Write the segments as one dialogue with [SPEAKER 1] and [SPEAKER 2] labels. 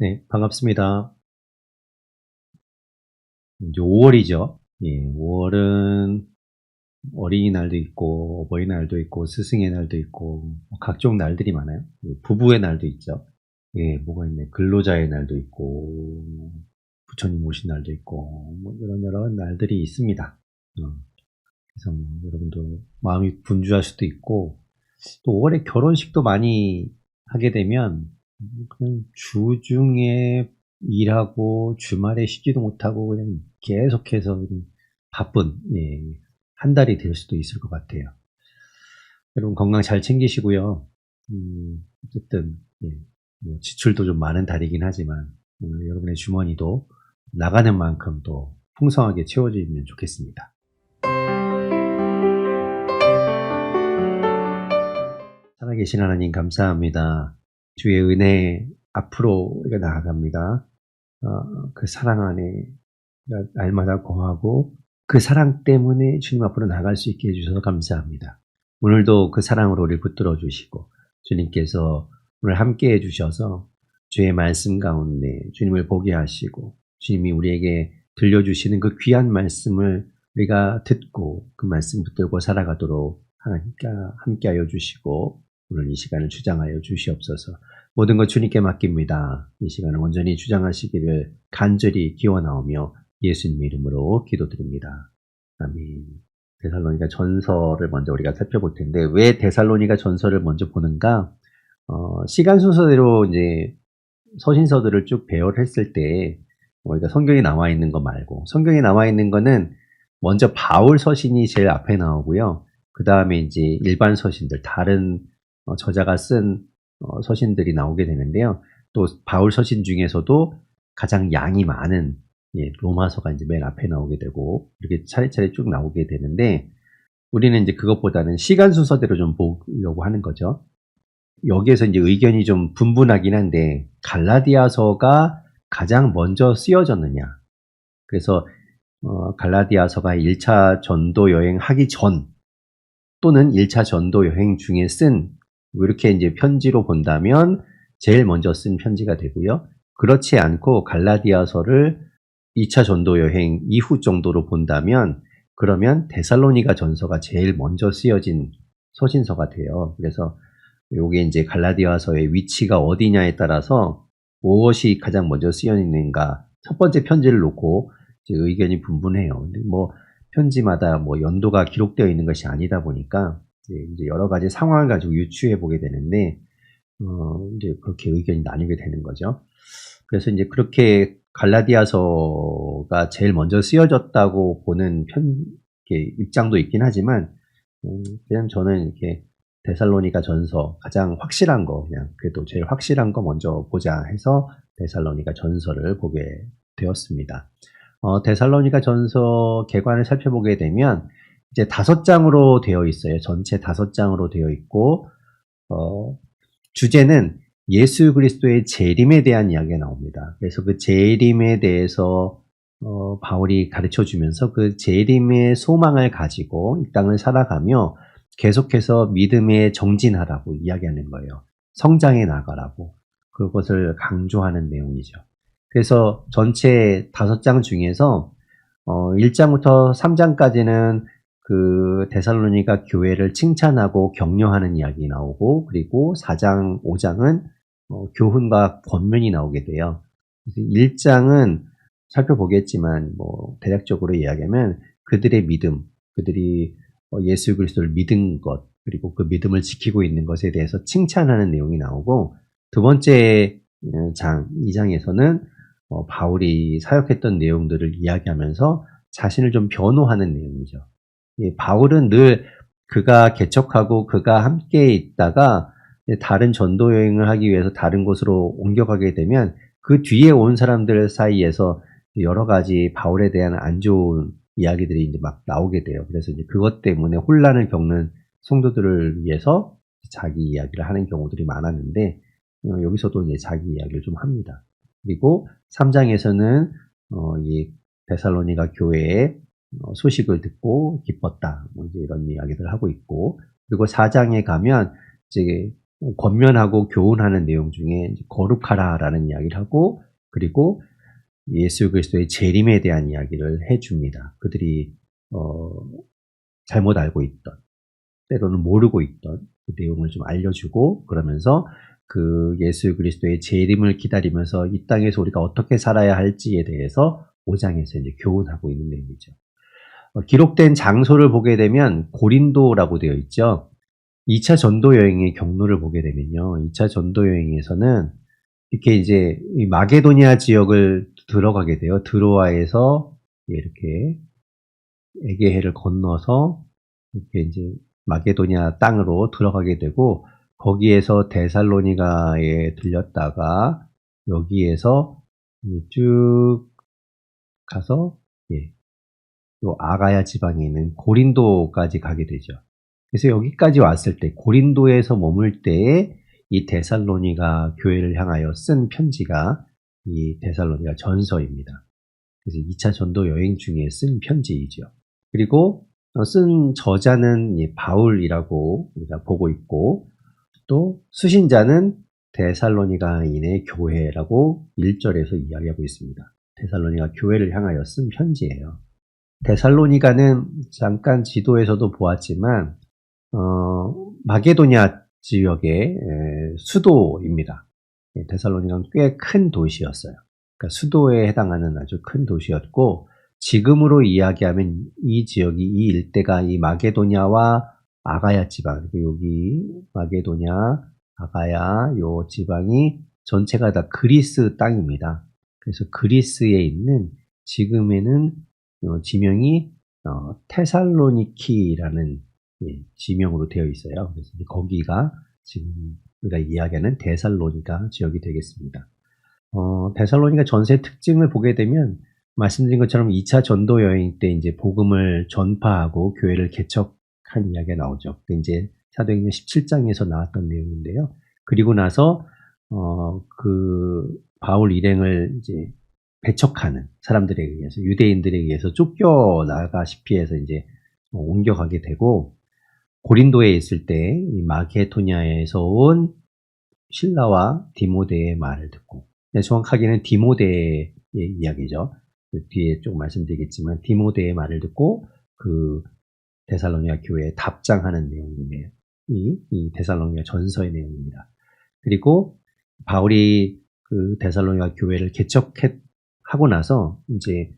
[SPEAKER 1] 네, 반갑습니다. 이제 5월이죠. 예, 5월은 어린이날도 있고, 어버이날도 있고, 스승의 날도 있고, 뭐 각종 날들이 많아요. 예, 부부의 날도 있죠. 예, 뭐가 있네. 근로자의 날도 있고, 부처님 오신 날도 있고, 뭐 이런 여러 날들이 있습니다. 그래서 뭐 여러분도 마음이 분주할 수도 있고, 또 5월에 결혼식도 많이 하게 되면 그냥 주중에 일하고 주말에 쉬지도 못하고 그냥 계속해서 그냥 바쁜 한 달이 될 수도 있을 것 같아요. 여러분 건강 잘 챙기시고요. 어쨌든 뭐 지출도 좀 많은 달이긴 하지만 여러분의 주머니도 나가는 만큼 또 풍성하게 채워지면 좋겠습니다. 살아계신 하나님 감사합니다. 주의 은혜 앞으로 우리가 나아갑니다. 그 사랑 안에 날마다 거하고 그 사랑 때문에 주님 앞으로 나갈 수 있게 해주셔서 감사합니다. 오늘도 그 사랑으로 우리를 붙들어 주시고 주님께서 오늘 함께 해주셔서 주의 말씀 가운데 주님을 보게 하시고 주님이 우리에게 들려주시는 그 귀한 말씀을 우리가 듣고 그 말씀 붙들고 살아가도록 하나님과 함께하여 주시고 오늘 이 시간을 주장하여 주시옵소서. 모든 것 주님께 맡깁니다. 이 시간을 온전히 주장하시기를 간절히 기원하오며 예수님의 이름으로 기도드립니다. 아멘. 데살로니가 전서를 먼저 우리가 살펴볼 텐데 왜 데살로니가 전서를 먼저 보는가? 시간 순서대로 이제 서신서들을 쭉 배열했을 때 우리가 성경에 나와 있는 거 말고 성경에 나와 있는 거는 먼저 바울 서신이 제일 앞에 나오고요. 그 다음에 이제 일반 서신들 다른 저자가 쓴 서신들이 나오게 되는데요. 또 바울 서신 중에서도 가장 양이 많은 로마서가 이제 맨 앞에 나오게 되고 이렇게 차례차례 쭉 나오게 되는데 우리는 이제 그것보다는 시간 순서대로 좀 보려고 하는 거죠. 여기에서 이제 의견이 좀 분분하긴 한데 갈라디아서가 가장 먼저 쓰여졌느냐. 그래서 갈라디아서가 1차 전도 여행 하기 전 또는 1차 전도 여행 중에 쓴 이렇게 이제 편지로 본다면 제일 먼저 쓴 편지가 되고요. 그렇지 않고 갈라디아서를 2차 전도 여행 이후 정도로 본다면 그러면 데살로니가 전서가 제일 먼저 쓰여진 서신서가 돼요. 그래서 요게 이제 갈라디아서의 위치가 어디냐에 따라서 무엇이 가장 먼저 쓰여 있는가 첫 번째 편지를 놓고 이제 의견이 분분해요. 근데 뭐 편지마다 뭐 연도가 기록되어 있는 것이 아니다 보니까 이제 여러 가지 상황을 가지고 유추해 보게 되는데 이제 그렇게 의견이 나뉘게 되는 거죠. 그래서 이제 그렇게 갈라디아서가 제일 먼저 쓰여졌다고 보는 이렇게 입장도 있긴 하지만 그냥 저는 이렇게 데살로니가 전서 가장 확실한 거 그냥 그래도 제일 확실한 거 먼저 보자 해서 데살로니가 전서를 보게 되었습니다. 데살로니가 전서 개관을 살펴보게 되면 이제 5장으로 되어 있어요. 전체 5장으로 되어 있고 주제는 예수 그리스도의 재림에 대한 이야기가 나옵니다. 그래서 그 재림에 대해서 바울이 가르쳐 주면서 그 재림의 소망을 가지고 이 땅을 살아가며 계속해서 믿음에 정진하라고 이야기하는 거예요. 성장해 나가라고 그것을 강조하는 내용이죠. 그래서 전체 5장 중에서 1장부터 3장까지는 그 데살로니가 교회를 칭찬하고 격려하는 이야기 나오고 그리고 4장, 5장은 교훈과 권면이 나오게 돼요. 그래서 1장은 살펴보겠지만 뭐 대략적으로 이야기하면 그들의 믿음, 그들이 예수 그리스도를 믿은 것 그리고 그 믿음을 지키고 있는 것에 대해서 칭찬하는 내용이 나오고 두 번째 장, 2장에서는 바울이 사역했던 내용들을 이야기하면서 자신을 좀 변호하는 내용이죠. 바울은 늘 그가 개척하고 그가 함께 있다가 다른 전도 여행을 하기 위해서 다른 곳으로 옮겨가게 되면 그 뒤에 온 사람들 사이에서 여러 가지 바울에 대한 안 좋은 이야기들이 이제 막 나오게 돼요. 그래서 이제 그것 때문에 혼란을 겪는 성도들을 위해서 자기 이야기를 하는 경우들이 많았는데 여기서도 이제 자기 이야기를 좀 합니다. 그리고 3장에서는 이 데살로니가 교회의 소식을 듣고 기뻤다. 뭐 이제 이런 이야기들을 하고 있고 그리고 4장에 가면 이제 권면하고 교훈하는 내용 중에 거룩하라라는 이야기를 하고, 그리고 예수 그리스도의 재림에 대한 이야기를 해줍니다. 그들이 잘못 알고 있던, 때로는 모르고 있던 그 내용을 좀 알려주고, 그러면서 그 예수 그리스도의 재림을 기다리면서 이 땅에서 우리가 어떻게 살아야 할지에 대해서 5장에서 이제 교훈하고 있는 내용이죠. 기록된 장소를 보게 되면 고린도라고 되어 있죠. 2차 전도 여행의 경로를 보게 되면요. 2차 전도 여행에서는 이렇게 이제 이 마게도니아 지역을 들어가게 돼요. 드로아에서 이렇게 에게해를 건너서 이렇게 이제 마게도니아 땅으로 들어가게 되고, 거기에서 데살로니가에 들렸다가 여기에서 쭉 가서 요 아가야 지방에 있는 고린도까지 가게 되죠. 그래서 여기까지 왔을 때, 고린도에서 머물 때에 이 데살로니가 교회를 향하여 쓴 편지가 이 데살로니가 전서입니다. 그래서 2차 전도 여행 중에 쓴 편지이죠. 그리고 쓴 저자는 바울이라고 우리가 보고 있고, 또 수신자는 데살로니가인의 교회라고 1절에서 이야기하고 있습니다. 데살로니가 교회를 향하여 쓴 편지예요. 데살로니가는 잠깐 지도에서도 보았지만 마게도니아 지역의 수도입니다. 데살로니가는 꽤 큰 도시였어요. 그러니까 수도에 해당하는 아주 큰 도시였고, 지금으로 이야기하면 이 지역이, 이 일대가 이 마게도냐와 아가야 지방, 여기 마게도냐, 아가야 요 지방이 전체가 다 그리스 땅입니다. 그래서 그리스에 있는, 지금에는 지명이 테살로니키라는 지명으로 되어 있어요. 그래서 거기가 지금 우리가 이야기하는 데살로니가 지역이 되겠습니다. 데살로니가 전세의 특징을 보게 되면, 말씀드린 것처럼 2차 전도 여행 때 이제 복음을 전파하고 교회를 개척한 이야기가 나오죠. 그 이제 사도행전 17장에서 나왔던 내용인데요. 그리고 나서 그 바울 일행을 이제 배척하는 사람들에 의해서, 유대인들에 의해서 쫓겨나가시피 해서 이제 옮겨가게 되고, 고린도에 있을 때 이 마게도냐에서 온 실라와 디모데의 말을 듣고, 정확하게는 디모데의 이야기죠. 그 뒤에 좀 말씀드리겠지만, 디모데의 말을 듣고 그 데살로니가 교회에 답장하는 내용이네요. 이 데살로니가 전서의 내용입니다. 그리고 바울이 그 데살로니가 교회를 개척하고 나서 이제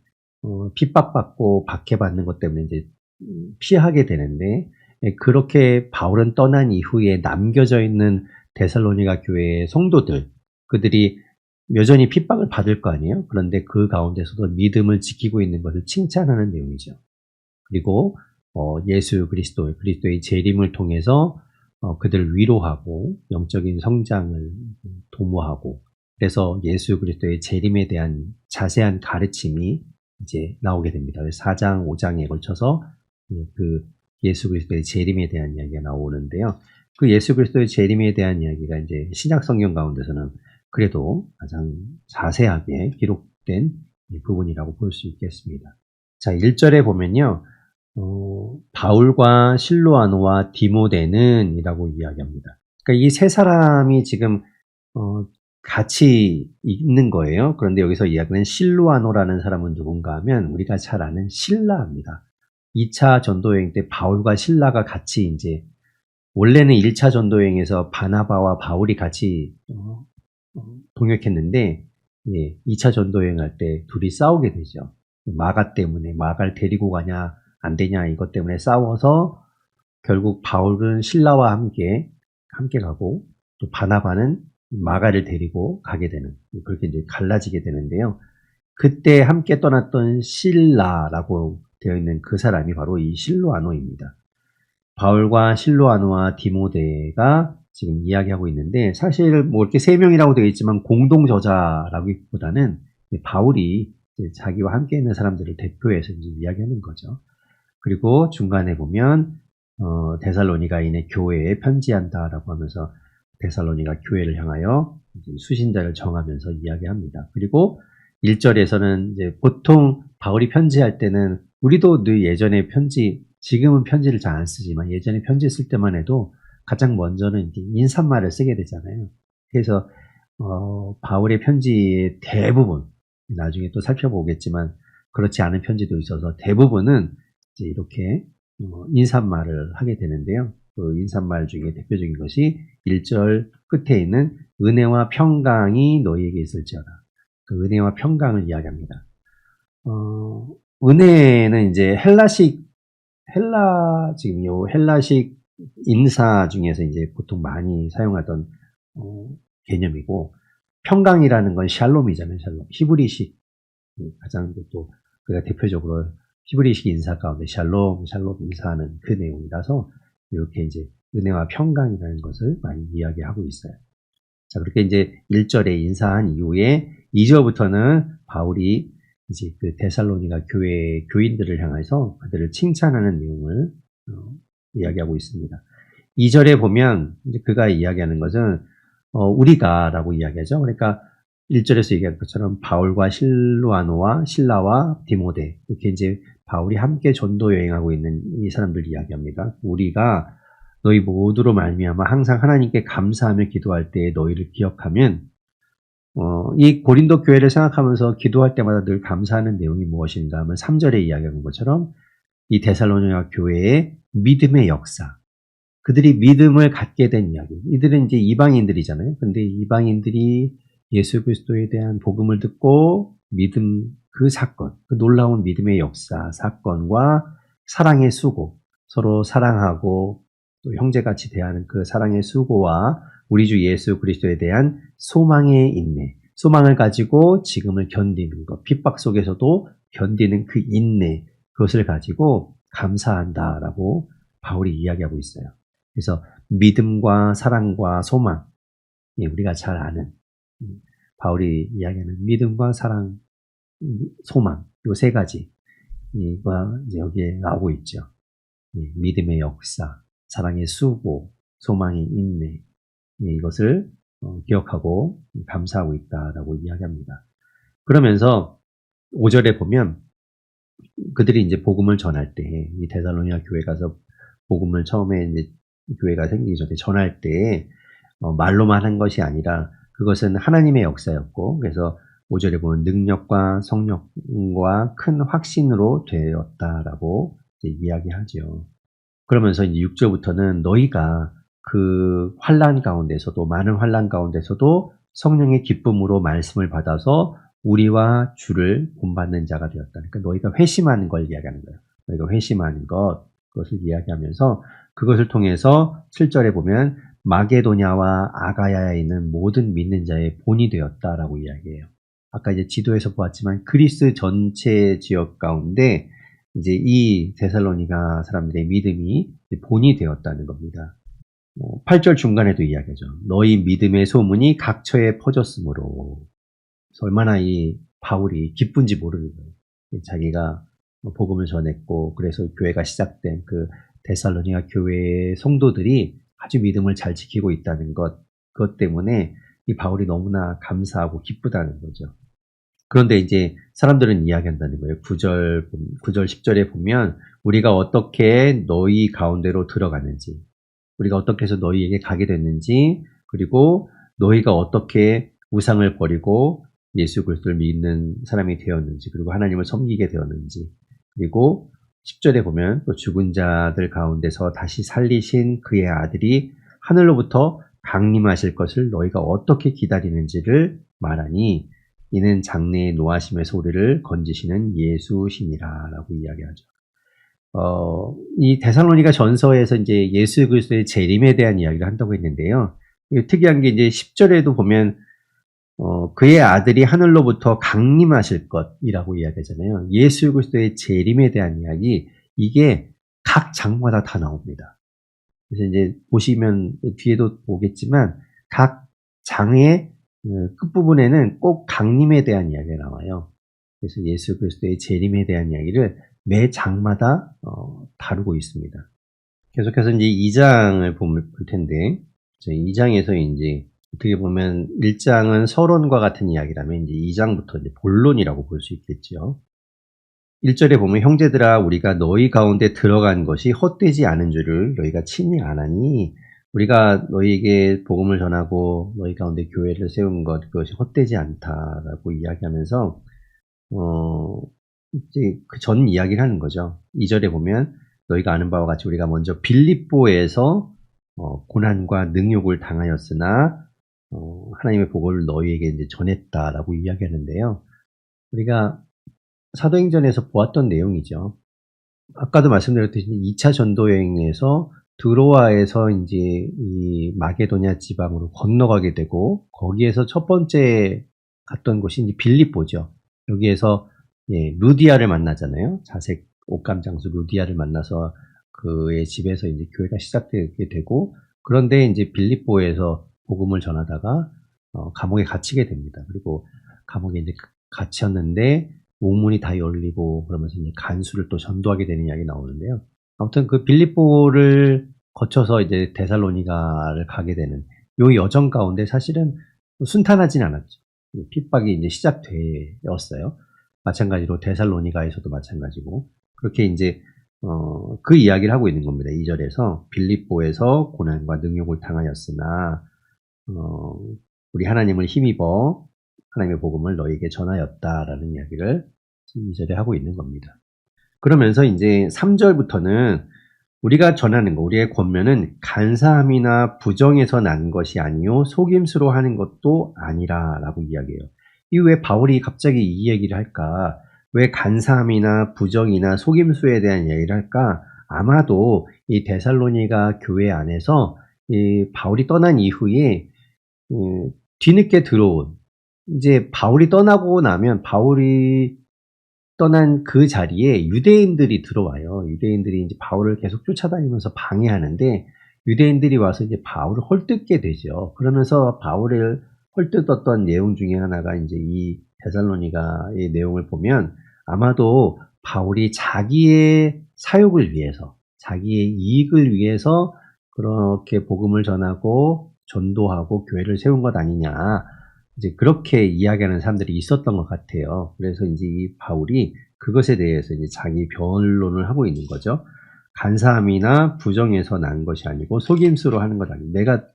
[SPEAKER 1] 핍박받고 박해받는 것 때문에 이제 피하게 되는데, 그렇게 바울은 떠난 이후에 남겨져 있는 데살로니가 교회의 성도들, 그들이 여전히 핍박을 받을 거 아니에요? 그런데 그 가운데서도 믿음을 지키고 있는 것을 칭찬하는 내용이죠. 그리고 예수 그리스도의 재림을 통해서 그들을 위로하고 영적인 성장을 도모하고, 그래서 예수 그리스도의 재림에 대한 자세한 가르침이 이제 나오게 됩니다. 4장, 5장에 걸쳐서 그 예수 그리스도의 재림에 대한 이야기가 나오는데요. 그 예수 그리스도의 재림에 대한 이야기가 이제 신약 성경 가운데서는 그래도 가장 자세하게 기록된 부분이라고 볼 수 있겠습니다. 자, 1절에 보면요. 바울과 실로아노와 디모데는 이라고 이야기합니다. 그러니까 이 세 사람이 지금 같이 있는 거예요. 그런데 여기서 이야기하는 실로아노라는 사람은 누군가 하면 우리가 잘 아는 실라입니다. 2차 전도여행 때 바울과 실라가 같이 이제, 원래는 1차 전도여행에서 바나바와 바울이 같이 동역했는데, 2차 전도여행 할 때 둘이 싸우게 되죠. 마가 때문에, 마가를 데리고 가냐 안 되냐 이것 때문에 싸워서 결국 바울은 실라와 함께 가고, 또 바나바는 마가를 데리고 가게 되는, 그렇게 이제 갈라지게 되는데요. 그때 함께 떠났던 실라라고 되어 있는 그 사람이 바로 이 실로아노입니다. 바울과 실로아노와 디모데가 지금 이야기하고 있는데, 사실 뭐 이렇게 세 명이라고 되어 있지만 공동 저자라기보다는 바울이 자기와 함께 있는 사람들을 대표해서 이제 이야기하는 거죠. 그리고 중간에 보면 데살로니가인의 교회에 편지한다라고 하면서 데살로니가 교회를 향하여 이제 수신자를 정하면서 이야기합니다. 그리고 1절에서는 이제 보통 바울이 편지할 때는, 우리도 늘 예전에 지금은 편지를 잘 안 쓰지만 예전에 편지 쓸 때만 해도 가장 먼저는 이제 인사말을 쓰게 되잖아요. 그래서 바울의 편지의 대부분, 나중에 또 살펴보겠지만 그렇지 않은 편지도 있어서 대부분은 이제 이렇게 인사말을 하게 되는데요. 그 인사말 중에 대표적인 것이 1절 끝에 있는 은혜와 평강이 너희에게 있을지어다. 그 은혜와 평강을 이야기합니다. 은혜는 이제 지금 요 헬라식 인사 중에서 이제 보통 많이 사용하던 개념이고, 평강이라는 건 샬롬이잖아요. 샬롬. 히브리식 가장 또 그가 대표적으로 히브리식 인사 가운데 샬롬 인사하는 그 내용이라서 이렇게 이제 은혜와 평강이라는 것을 많이 이야기하고 있어요. 자, 그렇게 이제 1절에 인사한 이후에 2절부터는 바울이 이제 그 데살로니가 교회 교인들을 향해서 그들을 칭찬하는 내용을 이야기하고 있습니다. 2절에 보면 이제 그가 이야기하는 것은 우리가라고 이야기하죠. 그러니까 1절에서 얘기한 것처럼 바울과 실라와 디모데, 이렇게 이제 바울이 함께 전도 여행하고 있는 이 사람들 이야기합니다. 우리가 너희 모두로 말미암아 항상 하나님께 감사하며 기도할 때 너희를 기억하면, 이 고린도 교회를 생각하면서 기도할 때마다 늘 감사하는 내용이 무엇인가 하면 3절에 이야기한 것처럼 이 데살로니가 교회의 믿음의 역사, 그들이 믿음을 갖게 된 이야기. 이들은 이제 이방인들이잖아요. 근데 이방인들이 예수 그리스도에 대한 복음을 듣고 믿음, 그 사건, 그 놀라운 믿음의 역사, 사건과 사랑의 수고, 서로 사랑하고 또 형제같이 대하는 그 사랑의 수고와 우리 주 예수 그리스도에 대한 소망의 인내, 소망을 가지고 지금을 견디는 것, 핍박 속에서도 견디는 그 인내, 그것을 가지고 감사한다라고 바울이 이야기하고 있어요. 그래서 믿음과 사랑과 소망, 우리가 잘 아는 바울이 이야기하는 믿음과 사랑, 소망, 요 세 가지가 이제 여기에 나오고 있죠. 믿음의 역사, 사랑의 수고, 소망의 인내, 이것을 기억하고 감사하고 있다라고 이야기합니다. 그러면서 5절에 보면 그들이 이제 복음을 전할 때, 이 데살로니가 교회 가서 복음을 처음에 이제 교회가 생기기 전에 전할 때 말로만 한 것이 아니라 그것은 하나님의 역사였고, 그래서 5절에 보면 능력과 성령과 큰 확신으로 되었다라고 이야기하죠. 그러면서 이제 6절부터는 너희가 그 환난 가운데서도, 많은 환난 가운데서도 성령의 기쁨으로 말씀을 받아서 우리와 주를 본받는 자가 되었다. 그러니까 너희가 회심하는 걸 이야기하는 거예요. 너희가 회심하는 것, 그것을 이야기하면서 그것을 통해서 7절에 보면 마게도냐와 아가야에 있는 모든 믿는 자의 본이 되었다라고 이야기해요. 아까 이제 지도에서 보았지만 그리스 전체 지역 가운데 이제 이 데살로니가 사람들의 믿음이 본이 되었다는 겁니다. 8절 중간에도 이야기하죠. 너희 믿음의 소문이 각처에 퍼졌으므로. 얼마나 이 바울이 기쁜지 모르는 거예요. 자기가 복음을 전했고, 그래서 교회가 시작된 그 데살로니가 교회의 성도들이 아주 믿음을 잘 지키고 있다는 것, 그것 때문에 이 바울이 너무나 감사하고 기쁘다는 거죠. 그런데 이제 사람들은 이야기한다는 거예요. 9절, 10절에 보면 우리가 어떻게 너희 가운데로 들어갔는지, 우리가 어떻게 해서 너희에게 가게 됐는지, 그리고 너희가 어떻게 우상을 버리고 예수 그리스도를 믿는 사람이 되었는지, 그리고 하나님을 섬기게 되었는지, 그리고 10절에 보면 또 죽은 자들 가운데서 다시 살리신 그의 아들이 하늘로부터 강림하실 것을 너희가 어떻게 기다리는지를 말하니 이는 장래의 노하심의 소리를 건지시는 예수시니라 라고 이야기하죠. 이 데살로니가 전서에서 이제 예수 그리스도의 재림에 대한 이야기를 한다고 했는데요. 특이한 게 이제 10절에도 보면 그의 아들이 하늘로부터 강림하실 것이라고 이야기하잖아요. 예수 그리스도의 재림에 대한 이야기, 이게 각 장마다 다 나옵니다. 그래서 이제 보시면 뒤에도 보겠지만 각 장의 끝부분에는 꼭 강림에 대한 이야기가 나와요. 그래서 예수 그리스도의 재림에 대한 이야기를 매 장마다 다루고 있습니다. 계속해서 이제 2장을 볼 텐데, 2장에서 이제 어떻게 보면 1장은 서론과 같은 이야기라면 이제 2장부터 이제 본론이라고 볼 수 있겠죠. 1절에 보면 형제들아 우리가 너희 가운데 들어간 것이 헛되지 않은 줄을 너희가 친히 아나니 우리가 너희에게 복음을 전하고 너희 가운데 교회를 세운 것 그것이 헛되지 않다라고 이야기하면서 이제 그 전 이야기를 하는 거죠. 2절에 보면 너희가 아는 바와 같이 우리가 먼저 빌립보에서 고난과 능욕을 당하였으나 하나님의 복을 너희에게 이제 전했다라고 이야기하는데요. 우리가 사도행전에서 보았던 내용이죠. 아까도 말씀드렸듯이 2차 전도 여행에서 드로아에서 이제 이 마게도냐 지방으로 건너가게 되고 거기에서 첫 번째 갔던 곳이 이제 빌립보죠. 여기에서 루디아를 만나잖아요. 자색 옷감 장수 루디아를 만나서 그의 집에서 이제 교회가 시작되게 되고 그런데 이제 빌립보에서 복음을 전하다가 감옥에 갇히게 됩니다. 그리고 감옥에 이제 갇혔는데 옥문이 다 열리고 그러면서 이제 간수를 또 전도하게 되는 이야기 나오는데요. 아무튼 그 빌립보를 거쳐서 이제 데살로니가를 가게 되는 요 여정 가운데 사실은 순탄하진 않았죠. 핍박이 이제 시작되었어요. 마찬가지로 데살로니가에서도 마찬가지고 그렇게 이제 그 이야기를 하고 있는 겁니다. 2절에서 빌립보에서 고난과 능욕을 당하였으나 우리 하나님을 힘입어 하나님의 복음을 너희에게 전하였다라는 이야기를 2절에 하고 있는 겁니다. 그러면서 이제 3절부터는 우리가 전하는 것, 우리의 권면은 간사함이나 부정에서 난 것이 아니요 속임수로 하는 것도 아니라라고 이야기해요. 이 왜 바울이 갑자기 이 얘기를 할까? 왜 간사함이나 부정이나 속임수에 대한 이야기를 할까? 아마도 이 데살로니가 교회 안에서 이 바울이 떠난 이후에 뒤늦게 들어온 이제 바울이 떠나고 나면 바울이 떠난 그 자리에 유대인들이 들어와요. 유대인들이 이제 바울을 계속 쫓아다니면서 방해하는데 유대인들이 와서 이제 바울을 헐뜯게 되죠. 그러면서 바울을 헐뜯었던 내용 중에 하나가 이제 이 데살로니가의 내용을 보면 아마도 바울이 자기의 사욕을 위해서, 자기의 이익을 위해서 그렇게 복음을 전하고 전도하고 교회를 세운 것 아니냐. 이제 그렇게 이야기하는 사람들이 있었던 것 같아요. 그래서 이제 이 바울이 그것에 대해서 이제 자기 변론을 하고 있는 거죠. 간사함이나 부정에서 난 것이 아니고 속임수로 하는 것 아니다. 내가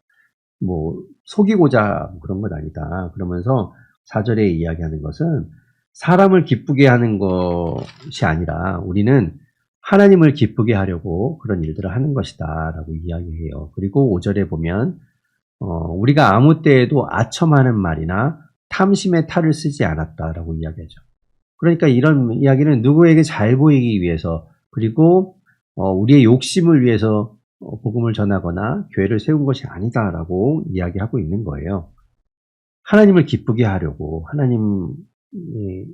[SPEAKER 1] 뭐 속이고자 그런 것 아니다. 그러면서 4절에 이야기하는 것은 사람을 기쁘게 하는 것이 아니라 우리는 하나님을 기쁘게 하려고 그런 일들을 하는 것이다 라고 이야기해요. 그리고 5절에 보면 우리가 아무 때에도 아첨하는 말이나 탐심의 탈을 쓰지 않았다라고 이야기하죠. 그러니까 이런 이야기는 누구에게 잘 보이기 위해서 그리고 우리의 욕심을 위해서 복음을 전하거나 교회를 세운 것이 아니다라고 이야기하고 있는 거예요. 하나님을 기쁘게 하려고 하나님의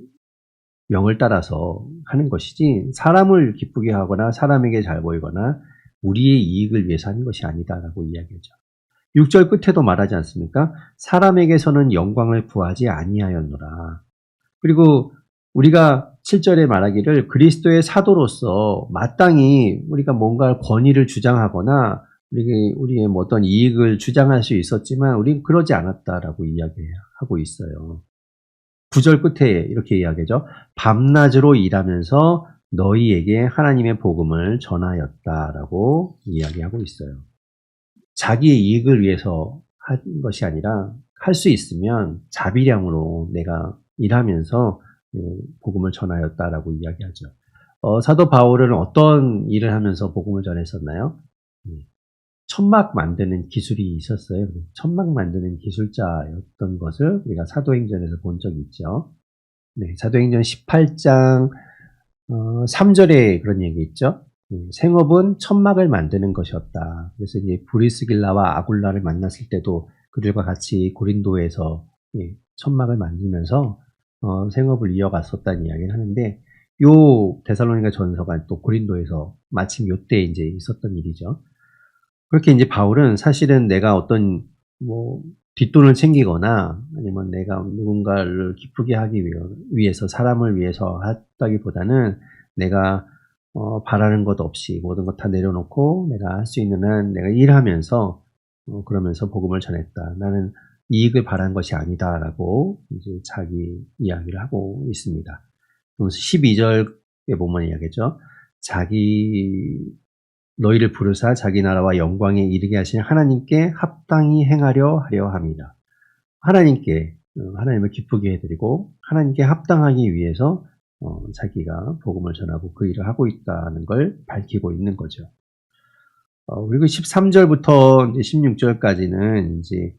[SPEAKER 1] 명을 따라서 하는 것이지 사람을 기쁘게 하거나 사람에게 잘 보이거나 우리의 이익을 위해서 하는 것이 아니다라고 이야기하죠. 6절 끝에도 말하지 않습니까? 사람에게서는 영광을 구하지 아니하였노라. 그리고 우리가 7절에 말하기를 그리스도의 사도로서 마땅히 우리가 뭔가 권위를 주장하거나 우리의 뭐 어떤 이익을 주장할 수 있었지만 우리는 그러지 않았다라고 이야기하고 있어요. 9절 끝에 이렇게 이야기하죠. 밤낮으로 일하면서 너희에게 하나님의 복음을 전하였다라고 이야기하고 있어요. 자기의 이익을 위해서 한 것이 아니라 할 수 있으면 자비량으로 내가 일하면서 복음을 전하였다라고 이야기하죠. 사도 바울은 어떤 일을 하면서 복음을 전했었나요? 천막 만드는 기술이 있었어요. 천막 만드는 기술자였던 것을 우리가 사도행전에서 본 적이 있죠. 네, 사도행전 18장 3절에 그런 얘기 있죠. 생업은 천막을 만드는 것이었다. 그래서 이제 브리스길라와 아굴라를 만났을 때도 그들과 같이 고린도에서 천막을 만들면서 생업을 이어갔었다는 이야기를 하는데 요 데살로니가 전서가 또 고린도에서 마침 요때 이제 있었던 일이죠. 그렇게 이제 바울은 사실은 내가 어떤 뭐 뒷돈을 챙기거나 아니면 내가 누군가를 기쁘게 하기 위해서 사람을 위해서 했다기보다는 내가 바라는 것 없이 모든 것 다 내려놓고 내가 할 수 있는 한 내가 일하면서 그러면서 복음을 전했다. 나는 이익을 바란 것이 아니다라고 이제 자기 이야기를 하고 있습니다. 그러면서 12절에 보면 이야기죠. 자기 너희를 부르사 자기 나라와 영광에 이르게 하신 하나님께 합당히 행하려 하려 합니다. 하나님께 하나님을 기쁘게 해드리고 하나님께 합당하기 위해서 자기가 복음을 전하고 그 일을 하고 있다는 걸 밝히고 있는 거죠. 그리고 13절부터 16절까지는 이제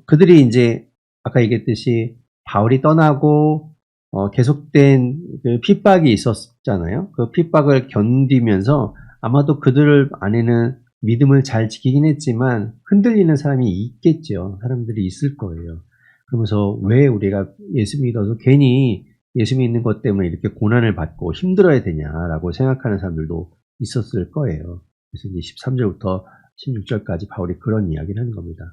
[SPEAKER 1] 그들이 이제 아까 얘기했듯이 바울이 떠나고 계속된 그 핍박이 있었잖아요. 그 핍박을 견디면서 아마도 그들 안에는 믿음을 잘 지키긴 했지만 흔들리는 사람이 있겠죠. 사람들이 있을 거예요. 그러면서 왜 우리가 예수 믿어서 괜히 예수 믿는 것 때문에 이렇게 고난을 받고 힘들어야 되냐라고 생각하는 사람들도 있었을 거예요. 그래서 이제 13절부터 16절까지 바울이 그런 이야기를 하는 겁니다.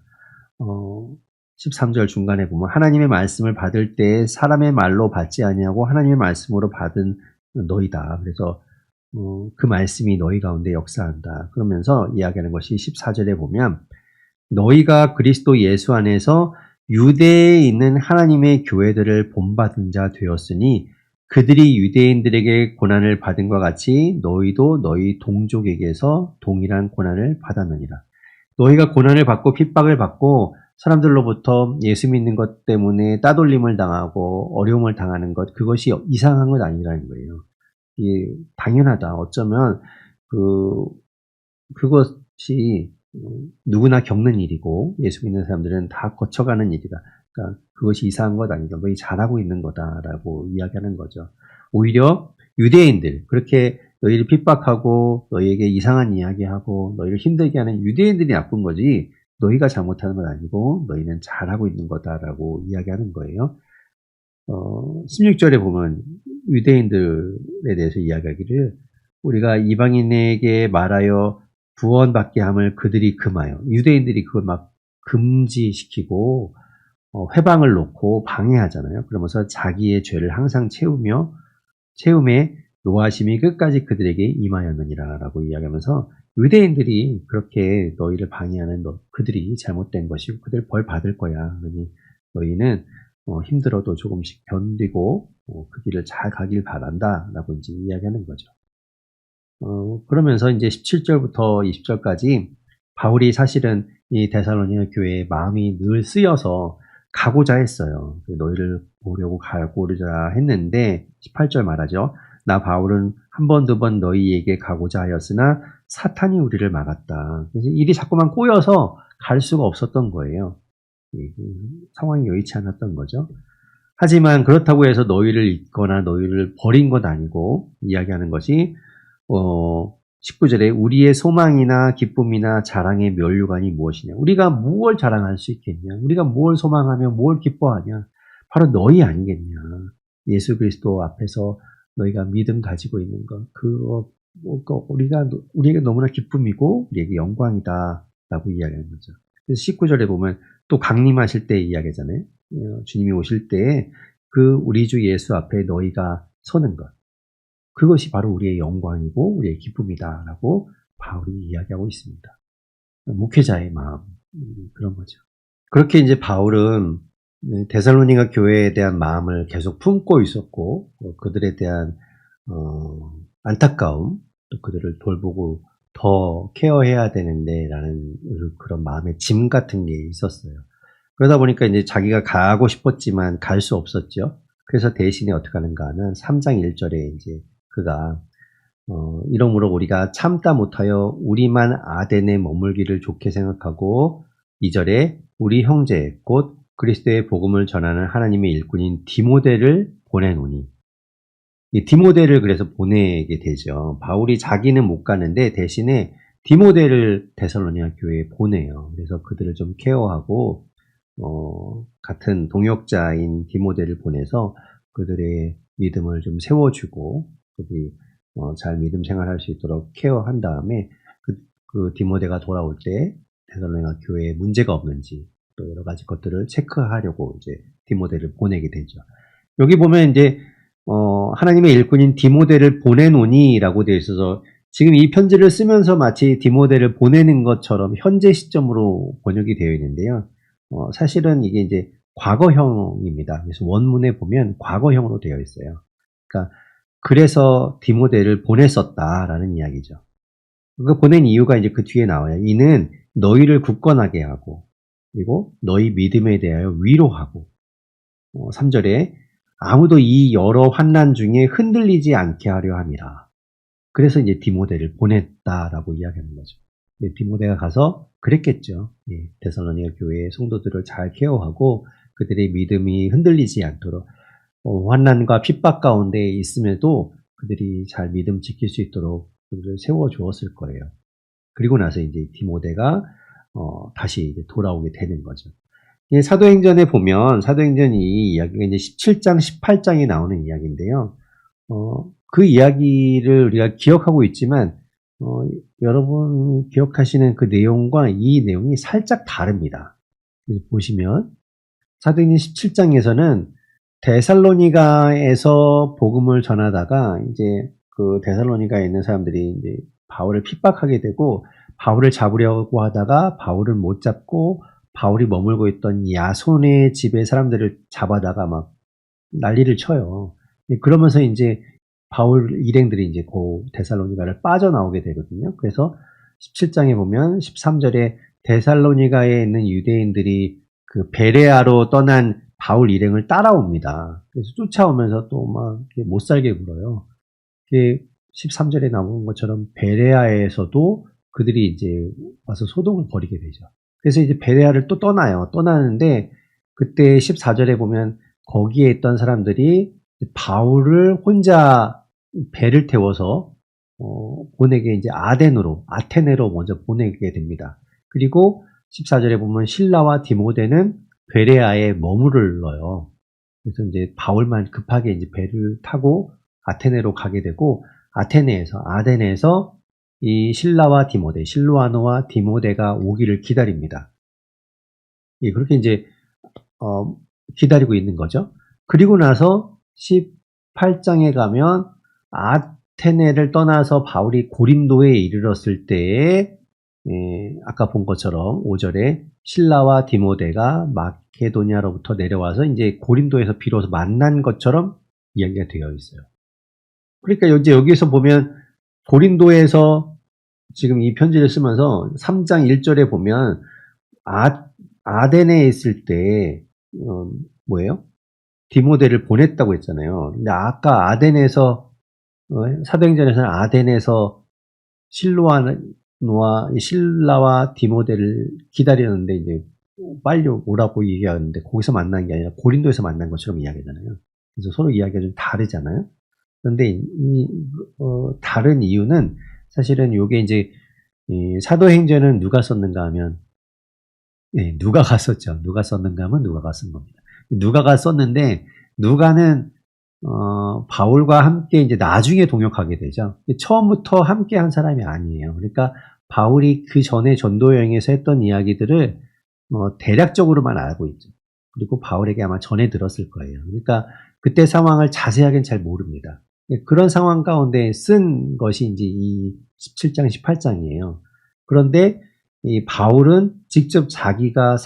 [SPEAKER 1] 13절 중간에 보면 하나님의 말씀을 받을 때 사람의 말로 받지 아니하고 하나님의 말씀으로 받은 너희다. 그래서 그 말씀이 너희 가운데 역사한다. 그러면서 이야기하는 것이 14절에 보면 너희가 그리스도 예수 안에서 유대에 있는 하나님의 교회들을 본받은 자 되었으니 그들이 유대인들에게 고난을 받은 것 같이 너희도 너희 동족에게서 동일한 고난을 받았느니라. 너희가 고난을 받고 핍박을 받고 사람들로부터 예수 믿는 것 때문에 따돌림을 당하고 어려움을 당하는 것, 그것이 이상한 것 아니라는 거예요. 이게 당연하다. 어쩌면 그것이 누구나 겪는 일이고 예수 믿는 사람들은 다 거쳐가는 일이다. 그러니까 그것이 이상한 것 아니다. 너희 잘하고 있는 거다라고 이야기하는 거죠. 오히려 유대인들, 그렇게 너희를 핍박하고 너희에게 이상한 이야기하고 너희를 힘들게 하는 유대인들이 나쁜 거지 너희가 잘못하는 건 아니고 너희는 잘하고 있는 거다라고 이야기하는 거예요. 16절에 보면 유대인들에 대해서 이야기하기를 우리가 이방인에게 말하여 구원받게 함을 그들이 금하여, 유대인들이 그걸 막 금지시키고 회방을 놓고 방해하잖아요. 그러면서 자기의 죄를 항상 채움에 노하심이 끝까지 그들에게 임하였느니라 라고 이야기하면서 유대인들이 그렇게 너희를 방해하는 그들이 잘못된 것이고 그들 벌 받을 거야. 그러니 너희는 힘들어도 조금씩 견디고 그 길을 잘 가길 바란다 라고 이제 이야기하는 거죠. 그러면서 이제 17절부터 20절까지 바울이 사실은 이 데살로니가 교회의 마음이 늘 쓰여서 가고자 했어요. 너희를 보려고 가고자 했는데 18절 말하죠. 나 바울은 한 번, 두 번 너희에게 가고자 하였으나 사탄이 우리를 막았다. 그래서 일이 자꾸만 꼬여서 갈 수가 없었던 거예요. 상황이 여의치 않았던 거죠. 하지만 그렇다고 해서 너희를 잊거나 너희를 버린 것 아니고 이야기하는 것이 19절에 우리의 소망이나 기쁨이나 자랑의 면류관이 무엇이냐. 우리가 무엇을 자랑할 수 있겠냐. 우리가 무엇을 소망하며 무엇을 기뻐하냐. 바로 너희 아니겠냐. 예수 그리스도 앞에서 너희가 믿음 가지고 있는 것. 우리에게 너무나 기쁨이고 우리에게 영광이다. 라고 이야기하는 거죠. 그래서 19절에 보면 또 강림하실 때 이야기잖아요. 주님이 오실 때에 그 우리 주 예수 앞에 너희가 서는 것. 그것이 바로 우리의 영광이고 우리의 기쁨이다라고 바울이 이야기하고 있습니다. 목회자의 마음, 그런 거죠. 그렇게 이제 바울은 데살로니가 교회에 대한 마음을 계속 품고 있었고 그들에 대한 안타까움, 또 그들을 돌보고 더 케어해야 되는데 라는 그런 마음의 짐 같은 게 있었어요. 그러다 보니까 이제 자기가 가고 싶었지만 갈 수 없었죠. 그래서 대신에 어떻게 하는가 하면 3장 1절에 이제 그가 이러므로 우리가 참다 못하여 우리만 아덴에 머물기를 좋게 생각하고 2절에 우리 형제 곧 그리스도의 복음을 전하는 하나님의 일꾼인 디모데를 보내노니, 이 디모데를 그래서 보내게 되죠. 바울이 자기는 못 가는데 대신에 디모데를 데살로니가 교회에 보내요. 그래서 그들을 좀 케어하고 같은 동역자인 디모데를 보내서 그들의 믿음을 좀 세워주고 그들이 잘 믿음 생활할 수 있도록 케어한 다음에 그 디모데가 돌아올 때 데살로니가 교회에 문제가 없는지 또 여러 가지 것들을 체크하려고 이제 디모데를 보내게 되죠. 여기 보면 이제 하나님의 일꾼인 디모데를 보내노니라고 되어 있어서 지금 이 편지를 쓰면서 마치 디모데를 보내는 것처럼 현재 시점으로 번역이 되어 있는데요. 사실은 이게 이제 과거형입니다. 그래서 원문에 보면 과거형으로 되어 있어요. 그러니까 그래서 디모데를 보냈었다라는 이야기죠. 그 보낸 이유가 이제 그 뒤에 나와요. 이는 너희를 굳건하게 하고, 그리고 너희 믿음에 대하여 위로하고, 3절에 아무도 이 여러 환난 중에 흔들리지 않게 하려 함이라. 그래서 이제 디모데를 보냈다라고 이야기하는 거죠. 디모데가 가서 그랬겠죠. 데살로니가 교회의 성도들을 잘 케어하고 그들의 믿음이 흔들리지 않도록 환난과 핍박 가운데 있음에도 그들이 잘 믿음 지킬 수 있도록 그들을 세워주었을 거예요. 그리고 나서 이제 디모데가 다시 이제 돌아오게 되는 거죠. 사도행전에 보면 사도행전 이 이야기가 이제 17장, 18장에 나오는 이야기인데요. 그 이야기를 우리가 기억하고 있지만 여러분 기억하시는 그 내용과 이 내용이 살짝 다릅니다. 그래서 보시면 사도행전 17장에서는 데살로니가에서 복음을 전하다가 이제 그 데살로니가에 있는 사람들이 이제 바울을 핍박하게 되고 바울을 잡으려고 하다가 바울을 못 잡고 바울이 머물고 있던 야손의 집에 사람들을 잡아다가 막 난리를 쳐요. 그러면서 이제 바울 일행들이 이제 그 데살로니가를 빠져나오게 되거든요. 그래서 17장에 보면 13절에 데살로니가에 있는 유대인들이 그 베레아로 떠난 바울 일행을 따라옵니다. 그래서 쫓아오면서 또 막 못 살게 굴어요. 13절에 나오는 것처럼 베레아에서도 그들이 이제 와서 소동을 벌이게 되죠. 그래서 이제 베레아를 또 떠나요. 떠나는데 그때 14절에 보면 거기에 있던 사람들이 바울을 혼자 배를 태워서 보내게 이제 아테네로 먼저 보내게 됩니다. 그리고 14절에 보면 실라와 디모데는 베레아에 머무르러요. 그래서 이제 바울만 급하게 이제 배를 타고 아테네로 가게 되고 아테네에서 이 실라와 디모데, 실루아노와 디모데가 오기를 기다립니다. 그렇게 이제 기다리고 있는 거죠. 그리고 나서 18장에 가면 아테네를 떠나서 바울이 고린도에 이르렀을 때에 아까 본 것처럼 5절에 실라와 디모데가 마케도니아로부터 내려와서 이제 고린도에서 비로소 만난 것처럼 이야기가 되어 있어요. 그러니까 이제 여기에서 보면 고린도에서 지금 이 편지를 쓰면서 3장 1절에 보면 아데네에 있을 때 뭐예요? 디모데를 보냈다고 했잖아요. 근데 아까 아덴에서 사도행전에서는 아덴에서 실라와 디모데를 기다리는데 이제 빨리 오라고 얘기하는데 거기서 만난 게 아니라 고린도에서 만난 것처럼 이야기하잖아요. 그래서 서로 이야기가 좀 다르잖아요. 그런데 다른 이유는 사실은 이게 이제 사도행전은 누가 썼는가 하면 누가가 썼죠. 누가 썼는가 하면 누가가 쓴 겁니다. 누가가 썼는데 누가는 바울과 함께 이제 나중에 동역하게 되죠. 처음부터 함께 한 사람이 아니에요. 그러니까 바울이 그 전에 전도 여행에서 했던 이야기들을 대략적으로만 알고 있죠. 그리고 바울에게 아마 전해 들었을 거예요. 그러니까 그때 상황을 자세하게는 잘 모릅니다. 그런 상황 가운데 쓴 것이 이제 이 17장, 18장이에요. 그런데 이 바울은 직접 자기가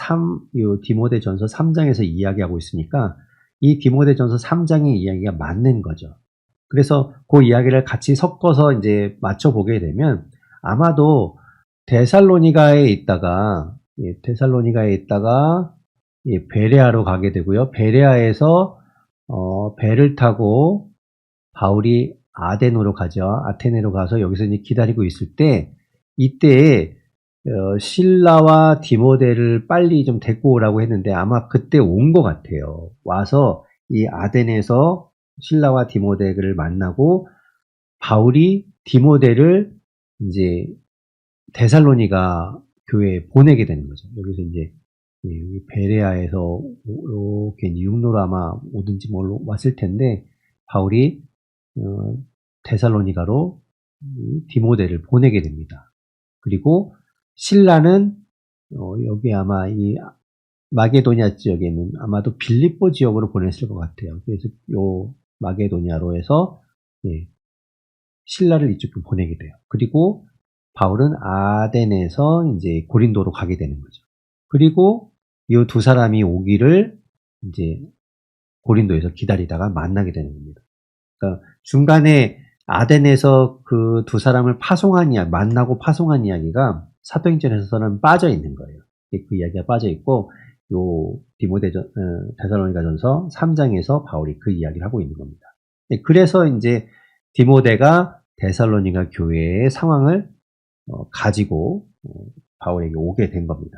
[SPEAKER 1] 디모데전서 3장에서 이야기하고 있으니까 이 디모데전서 3장의 이야기가 맞는 거죠. 그래서 그 이야기를 같이 섞어서 이제 맞춰보게 되면 아마도 데살로니가에 있다가 베레아로 가게 되고요. 베레아에서 배를 타고 바울이 아테네로 가서 여기서 이제 기다리고 있을 때 이때에 실라와 디모데를 빨리 좀 데리고 오라고 했는데 아마 그때 온 것 같아요. 와서 이 아덴에서 실라와 디모데를 만나고 바울이 디모데를 이제 데살로니가 교회에 보내게 되는 거죠. 여기서 이제 베레아에서 이렇게 육로로 아마 오든지 뭘로 왔을 텐데 바울이 데살로니가로 디모데를 보내게 됩니다. 그리고 신라는 여기 아마 이 마게도니아 지역에는 아마도 빌립보 지역으로 보냈을 것 같아요. 그래서 요 마게도니아로 해서 신라를 이쪽으로 보내게 돼요. 그리고 바울은 아덴에서 이제 고린도로 가게 되는 거죠. 그리고 이 두 사람이 오기를 이제 고린도에서 기다리다가 만나게 되는 겁니다. 그러니까 중간에 아덴에서 그 두 사람을 파송한 이야기, 만나고 파송한 이야기가 사도행전에서는 빠져 있는 거예요. 그 이야기가 빠져 있고, 요 데살로니가전서 3장에서 바울이 그 이야기를 하고 있는 겁니다. 그래서 이제 디모데가 데살로니가 교회의 상황을 가지고 바울에게 오게 된 겁니다.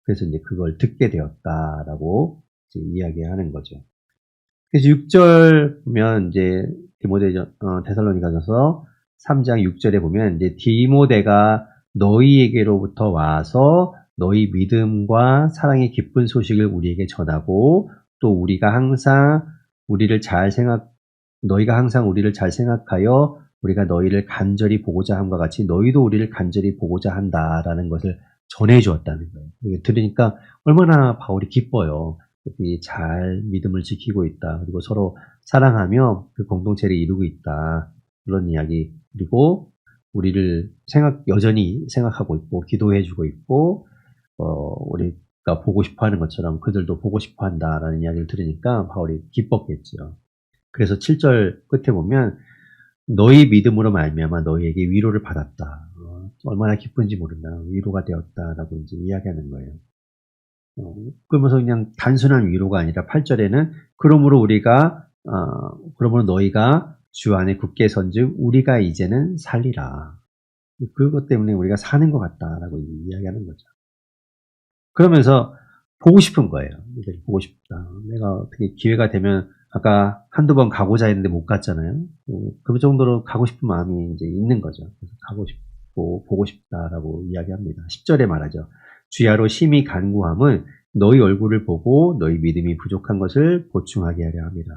[SPEAKER 1] 그래서 이제 그걸 듣게 되었다라고 이제 이야기하는 거죠. 그래서 6절 보면 이제 데살로니가전서 3장 6절에 보면 이제 디모데가 너희에게로부터 와서 너희 믿음과 사랑의 기쁜 소식을 우리에게 전하고 또 너희가 항상 우리를 잘 생각하여 우리가 너희를 간절히 보고자 함과 같이 너희도 우리를 간절히 보고자 한다라는 것을 전해주었다는 거예요. 이게 들으니까 얼마나 바울이 기뻐요. 잘 믿음을 지키고 있다. 그리고 서로 사랑하며 그 공동체를 이루고 있다. 그런 이야기. 그리고 우리를 여전히 생각하고 있고, 기도해주고 있고, 우리가 보고 싶어 하는 것처럼 그들도 보고 싶어 한다라는 이야기를 들으니까 바울이 기뻤겠죠. 그래서 7절 끝에 보면, 너희 믿음으로 말미암아 너희에게 위로를 받았다. 얼마나 기쁜지 모른다. 위로가 되었다라고 이제 이야기하는 거예요. 그러면서 그냥 단순한 위로가 아니라 8절에는 그러므로 너희가 주 안에 굳게 선즉 우리가 이제는 살리라. 그것 때문에 우리가 사는 것 같다라고 이야기하는 거죠. 그러면서 보고 싶은 거예요. 보고 싶다. 내가 어떻게 기회가 되면 아까 한두 번 가고자 했는데 못 갔잖아요. 그 정도로 가고 싶은 마음이 이제 있는 거죠. 그래서 가고 싶고 보고 싶다라고 이야기합니다. 10절에 말하죠. 주야로 심히 간구함은 너희 얼굴을 보고 너희 믿음이 부족한 것을 보충하게 하려 합니다.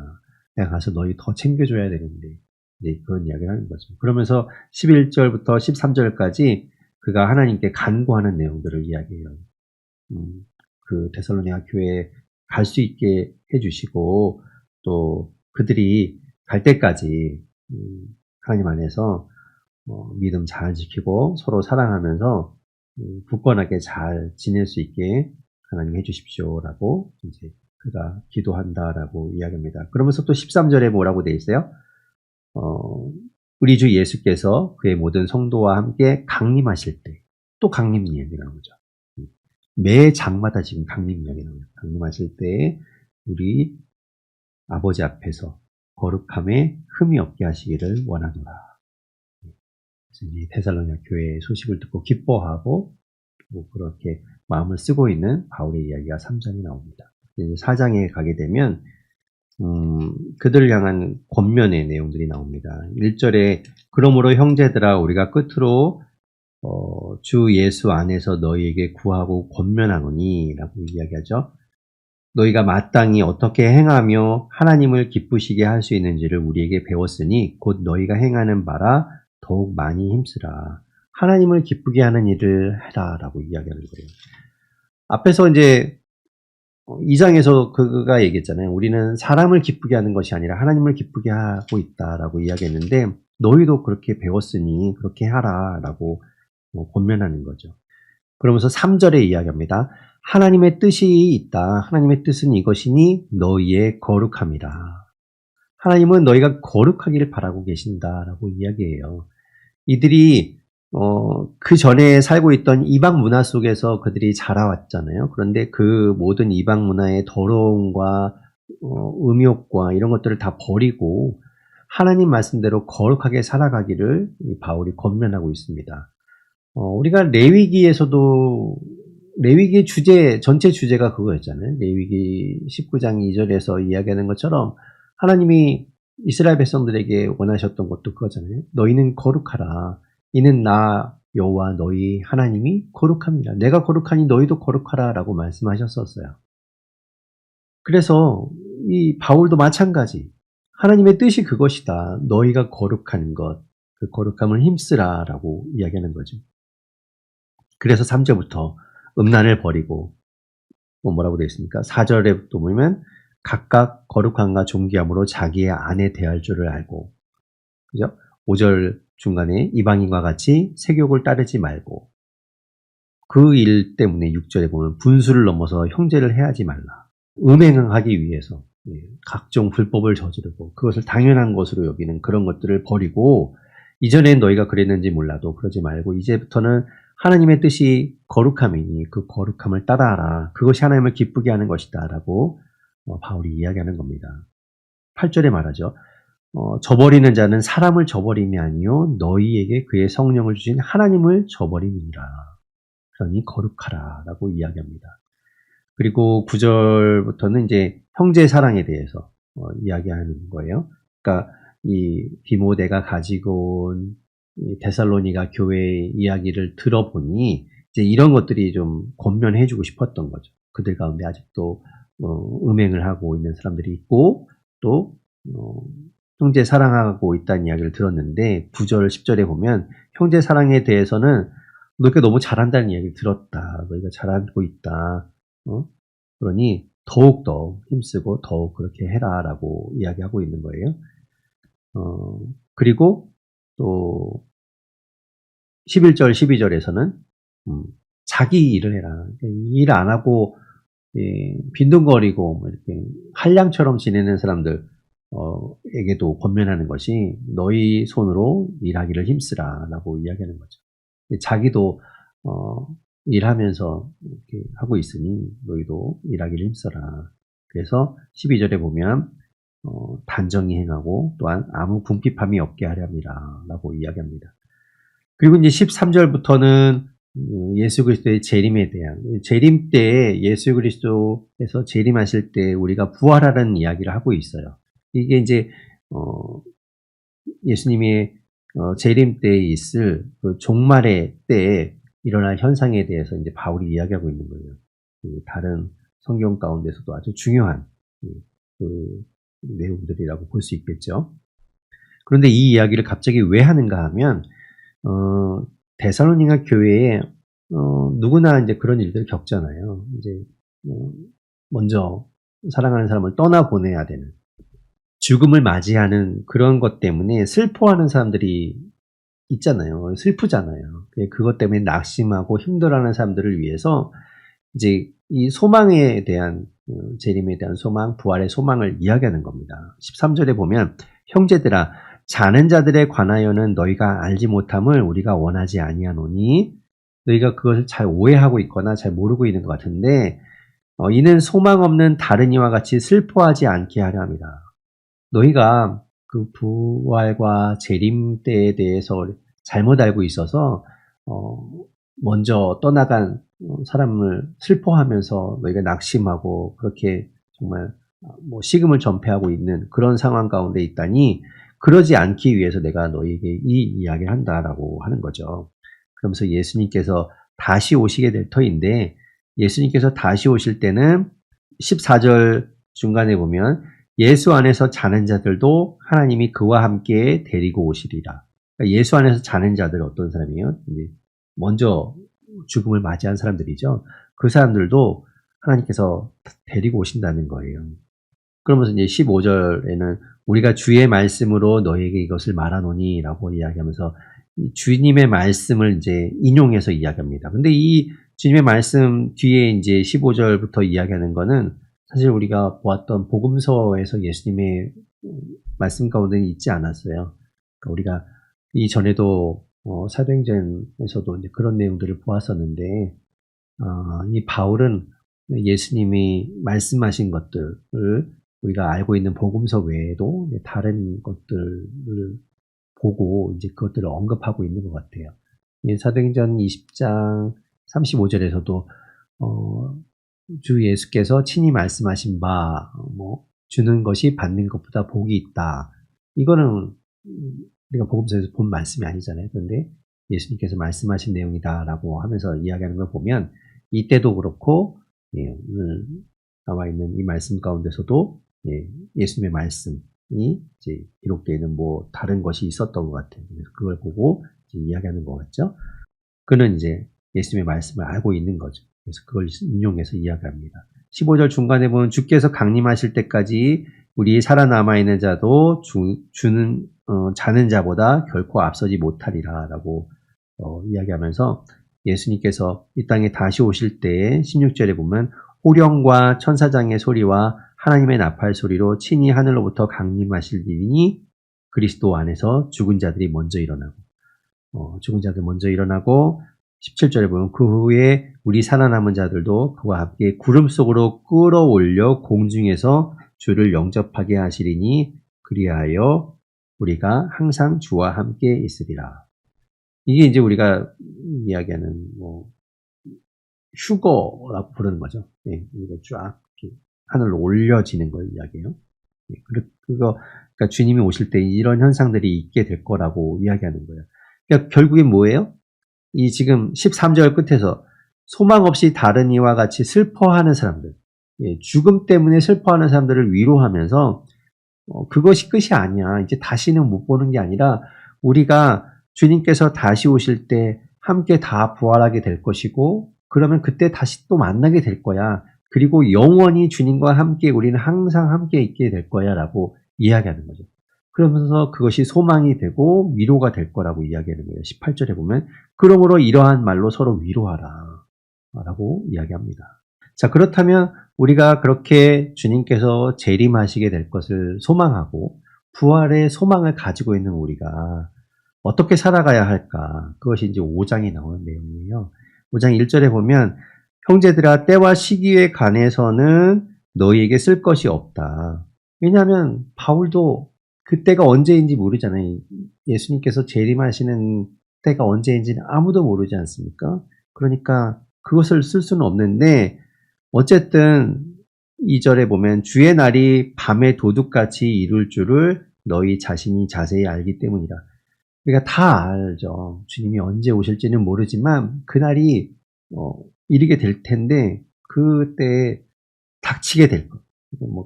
[SPEAKER 1] 내가 가서 너희 더 챙겨줘야 되는데 이제 그런 이야기를 하는 거죠. 그러면서 11절부터 13절까지 그가 하나님께 간구하는 내용들을 이야기해요. 그 데살로니가 교회에 갈 수 있게 해주시고 또 그들이 갈 때까지 하나님 안에서 믿음 잘 지키고 서로 사랑하면서 굳건하게 잘 지낼 수 있게 하나님 해주십시오라고 이제 그가 기도한다라고 이야기합니다. 그러면서 또 13절에 뭐라고 돼 있어요? 우리 주 예수께서 그의 모든 성도와 함께 강림하실 때 또 강림 이야기 나오죠. 매 장마다 지금 강림 이야기 나옵니다. 강림하실 때 우리 아버지 앞에서 거룩함에 흠이 없게 하시기를 원하노라. 그래서 이 데살로니가 교회의 소식을 듣고 기뻐하고 그렇게 마음을 쓰고 있는 바울의 이야기가 3장이 나옵니다. 4장에 가게 되면 그들을 향한 권면의 내용들이 나옵니다. 1절에 그러므로 형제들아 우리가 끝으로 주 예수 안에서 너희에게 구하고 권면하노니 라고 이야기하죠. 너희가 마땅히 어떻게 행하며 하나님을 기쁘시게 할 수 있는지를 우리에게 배웠으니 곧 너희가 행하는 바라 더욱 많이 힘쓰라. 하나님을 기쁘게 하는 일을 해라 라고 이야기하는 거예요. 앞에서 이제 2장에서 그가 얘기했잖아요. 우리는 사람을 기쁘게 하는 것이 아니라 하나님을 기쁘게 하고 있다라고 이야기했는데 너희도 그렇게 배웠으니 그렇게 하라 라고 권면하는 거죠. 그러면서 3절에 이야기합니다. 하나님의 뜻이 있다. 하나님의 뜻은 이것이니 너희의 거룩함이라. 하나님은 너희가 거룩하기를 바라고 계신다라고 이야기해요. 이들이 그 전에 살고 있던 이방 문화 속에서 그들이 자라왔잖아요. 그런데 그 모든 이방 문화의 더러움과 음욕과 이런 것들을 다 버리고 하나님 말씀대로 거룩하게 살아가기를 바울이 권면하고 있습니다. 우리가 레위기에서도 레위기의 전체 주제가 그거였잖아요. 레위기 19장 2절에서 이야기하는 것처럼 하나님이 이스라엘 백성들에게 원하셨던 것도 그거잖아요. 너희는 거룩하라. 이는 나 여호와 너희 하나님이 거룩합니다. 내가 거룩하니 너희도 거룩하라 라고 말씀하셨었어요. 그래서 이 바울도 마찬가지. 하나님의 뜻이 그것이다. 너희가 거룩한 것, 그 거룩함을 힘쓰라 라고 이야기하는 거죠. 그래서 3절부터 음란을 버리고 뭐라고 되어 있습니까? 4절에 또 보면 각각 거룩함과 존귀함으로 자기의 아내 대할 줄을 알고, 그죠? 5절 중간에 이방인과 같이 세욕을 따르지 말고, 그 일 때문에 6절에 보면 분수를 넘어서 형제를 해하지 말라. 음행을 하기 위해서 각종 불법을 저지르고 그것을 당연한 것으로 여기는 그런 것들을 버리고, 이전엔 너희가 그랬는지 몰라도 그러지 말고 이제부터는 하나님의 뜻이 거룩함이니 그 거룩함을 따라하라. 그것이 하나님을 기쁘게 하는 것이다 라고 바울이 이야기하는 겁니다. 8절에 말하죠. 저버리는 자는 사람을 저버림이 아니요 너희에게 그의 성령을 주신 하나님을 저버림이니라. 그러니 거룩하라 라고 이야기합니다. 그리고 9절부터는 이제 형제 사랑에 대해서 이야기하는 거예요. 그러니까 이 디모데가 가지고 온 이 데살로니가 교회의 이야기를 들어보니 이제 이런 것들이 좀 권면해주고 싶었던 거죠. 그들 가운데 아직도 음행을 하고 있는 사람들이 있고 또 형제 사랑하고 있다는 이야기를 들었는데 9절, 10절에 보면 형제 사랑에 대해서는 너희가 너무 잘한다는 이야기를 들었다. 너희가 잘하고 있다. 그러니 더욱더 힘쓰고 더욱 그렇게 해라라고 이야기하고 있는 거예요. 그리고 또 11절, 12절에서는 자기 일을 해라. 일 안 하고 빈둥거리고 이렇게 한량처럼 지내는 사람들 에게도 권면하는 것이 너희 손으로 일하기를 힘쓰라 라고 이야기하는 거죠. 자기도 일하면서 이렇게 하고 있으니 너희도 일하기를 힘써라. 그래서 12절에 보면 단정히 행하고 또한 아무 궁핍함이 없게 하렵니다 라고 이야기합니다. 그리고 이제 13절부터는 예수 그리스도의 재림에 대한, 재림 때 예수 그리스도에서 재림하실 때 우리가 부활하라는 이야기를 하고 있어요. 이게 이제 예수님의 재림 때에 있을 그 종말의 때에 일어날 현상에 대해서 이제 바울이 이야기하고 있는 거예요. 다른 성경 가운데서도 아주 중요한 그 내용들이라고 볼 수 있겠죠. 그런데 이 이야기를 갑자기 왜 하는가 하면 데살로니가 교회에 누구나 이제 그런 일들을 겪잖아요. 이제 먼저 사랑하는 사람을 떠나 보내야 되는, 죽음을 맞이하는 그런 것 때문에 슬퍼하는 사람들이 있잖아요. 슬프잖아요. 그것 때문에 낙심하고 힘들어하는 사람들을 위해서 이제 이 소망에 대한, 재림에 대한 소망, 부활의 소망을 이야기하는 겁니다. 13절에 보면 형제들아 자는 자들에 관하여는 너희가 알지 못함을 우리가 원하지 아니하노니, 너희가 그것을 잘 오해하고 있거나 잘 모르고 있는 것 같은데 이는 소망 없는 다른 이와 같이 슬퍼하지 않게 하려 합니다. 너희가 그 부활과 재림 때에 대해서 잘못 알고 있어서 먼저 떠나간 사람을 슬퍼하면서 너희가 낙심하고 그렇게 정말 식음을 전폐하고 있는 그런 상황 가운데 있다니, 그러지 않기 위해서 내가 너희에게 이 이야기를 한다라고 하는 거죠. 그러면서 예수님께서 다시 오시게 될 터인데, 예수님께서 다시 오실 때는 14절 중간에 보면 예수 안에서 자는 자들도 하나님이 그와 함께 데리고 오시리라. 그러니까 예수 안에서 자는 자들 어떤 사람이에요? 먼저 죽음을 맞이한 사람들이죠. 그 사람들도 하나님께서 데리고 오신다는 거예요. 그러면서 이제 15절에는 우리가 주의 말씀으로 너희에게 이것을 말하노니 라고 이야기하면서 주님의 말씀을 이제 인용해서 이야기합니다. 근데 이 주님의 말씀 뒤에 이제 15절부터 이야기하는 거는 사실 우리가 보았던 복음서에서 예수님의 말씀 가운데는 있지 않았어요. 그러니까 우리가 이전에도 사도행전에서도 이제 그런 내용들을 보았었는데, 이 바울은 예수님이 말씀하신 것들을 우리가 알고 있는 복음서 외에도 다른 것들을 보고 이제 그것들을 언급하고 있는 것 같아요. 사도행전 20장 35절에서도 주 예수께서 친히 말씀하신 바 주는 것이 받는 것보다 복이 있다. 이거는 우리가 복음서에서 본 말씀이 아니잖아요. 그런데 예수님께서 말씀하신 내용이다라고 하면서 이야기하는 걸 보면 이때도 그렇고 오늘 나와 있는 이 말씀 가운데서도 예수님의 말씀이 이제 기록되어 있는 다른 것이 있었던 것 같아요. 그래서 그걸 보고 이제 이야기하는 것 같죠. 그는 이제 예수님의 말씀을 알고 있는 거죠. 그래서 그걸 인용해서 이야기합니다. 15절 중간에 보면 주께서 강림하실 때까지 우리 살아남아 있는 자도 자는 자보다 결코 앞서지 못하리라 라고 이야기하면서 예수님께서 이 땅에 다시 오실 때에 16절에 보면 호령과 천사장의 소리와 하나님의 나팔 소리로 친히 하늘로부터 강림하시리니 그리스도 안에서 죽은 자들이 먼저 일어나고 17절에 보면 그 후에 우리 살아남은 자들도 그와 함께 구름 속으로 끌어올려 공중에서 주를 영접하게 하시리니 그리하여 우리가 항상 주와 함께 있으리라. 이게 이제 우리가 이야기하는 휴거라고 부르는 거죠. 예, 이게 쫙 하늘로 올려지는 걸 이야기해요. 예, 그러니까 주님이 오실 때 이런 현상들이 있게 될 거라고 이야기하는 거예요. 그러니까 결국에 뭐예요? 이 지금 13절 끝에서 소망 없이 다른 이와 같이 슬퍼하는 사람들, 예, 죽음 때문에 슬퍼하는 사람들을 위로하면서 그것이 끝이 아니야. 이제 다시는 못 보는 게 아니라 우리가 주님께서 다시 오실 때 함께 다 부활하게 될 것이고 그러면 그때 다시 또 만나게 될 거야. 그리고 영원히 주님과 함께 우리는 항상 함께 있게 될 거야 라고 이야기하는 거죠. 그러면서 그것이 소망이 되고 위로가 될 거라고 이야기하는 거예요. 18절에 보면 그러므로 이러한 말로 서로 위로하라 라고 이야기합니다. 자, 그렇다면 우리가 그렇게 주님께서 재림하시게 될 것을 소망하고 부활의 소망을 가지고 있는 우리가 어떻게 살아가야 할까? 그것이 이제 5장에 나오는 내용이에요. 5장 1절에 보면 형제들아 때와 시기에 관해서는 너희에게 쓸 것이 없다. 왜냐하면 바울도 그때가 언제인지 모르잖아요. 예수님께서 재림하시는 때가 언제인지는 아무도 모르지 않습니까? 그러니까 그것을 쓸 수는 없는데 어쨌든 2절에 보면 주의 날이 밤에 도둑같이 이룰 줄을 너희 자신이 자세히 알기 때문이다. 우리가 다 알죠. 주님이 언제 오실지는 모르지만 그날이 이르게 될 텐데 그때 닥치게 될 것.